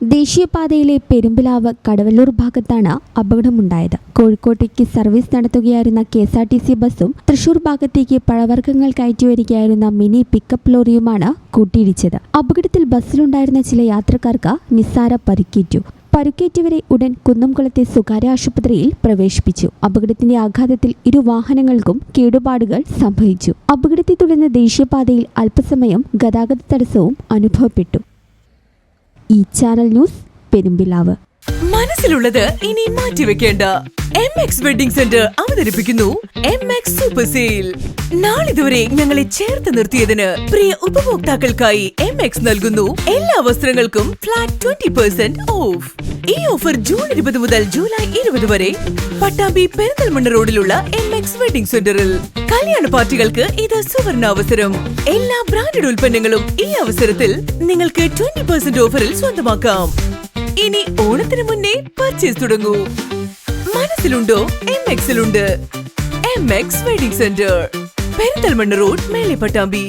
ദേശീയപാതയിലെ പെരുമ്പിലാവ് കടവല്ലൂർ ഭാഗത്താണ് അപകടമുണ്ടായത്. കോഴിക്കോട്ടേക്ക് സർവീസ് നടത്തുകയായിരുന്ന KSRTC ബസ്സും തൃശൂർ ഭാഗത്തേക്ക് പഴവർഗ്ഗങ്ങൾ കയറ്റിവരികയായിരുന്ന മിനി പിക്കപ്പ് ലോറിയുമാണ് കൂട്ടിയിടിച്ചത്. അപകടത്തിൽ ബസ്സിലുണ്ടായിരുന്ന ചില യാത്രക്കാർക്ക് നിസ്സാര പരിക്കേറ്റു. പരുക്കേറ്റവരെ ഉടൻ കുന്നംകുളത്തെ സ്വകാര്യ ആശുപത്രിയിൽ പ്രവേശിപ്പിച്ചു. അപകടത്തിന്റെ ആഘാതത്തിൽ ഇരു വാഹനങ്ങൾക്കും കേടുപാടുകൾ സംഭവിച്ചു. അപകടത്തെ തുടർന്ന് ദേശീയപാതയിൽ അല്പസമയം ഗതാഗത തടസ്സവും അനുഭവപ്പെട്ടു. ഈ ചാനൽ ന്യൂസ് പെരുമ്പിലാവ്. മനസ്സിലുള്ളത് ഇനി മാറ്റിവെക്കേണ്ട MX വെഡിംഗ് സെന്റർ അവതരിപ്പിക്കുന്നു MX സൂപ്പർ സെയിൽ. നാളിതുവരെ ഞങ്ങളെ ചേർത്ത് നിർത്തിയതിന് പ്രിയ ഉപഭോക്താക്കൾക്കായി MX നൽകുന്നു എല്ലാ വസ്ത്രങ്ങൾക്കും ഫ്ലാറ്റ് 20% ഓഫ്. ഈ ഓഫർ ജൂൺ 20 മുതൽ ജൂലൈ 20 വരെ പട്ടാമ്പി പെരിന്തൽമണ്ണ റോഡിലുള്ള MX വെഡിംഗ് സെന്ററിൽ. കല്യാണ പാർട്ടികൾക്ക് ഇത് സുവർണാവസരം. എല്ലാ ബ്രാൻഡഡ് ഉൽപ്പന്നങ്ങളും ഈ അവസരത്തിൽ നിങ്ങൾക്ക് 20% ഓഫറിൽ സ്വന്തമാക്കാം. ഇനി ഓണത്തിന് മുന്നേ പർച്ചേസ് തുടങ്ങൂ. മനസ്സിലുണ്ടോ? MX ലുണ്ട്. MX wedding centre, Perinthalmanna road, Mele Pattambi.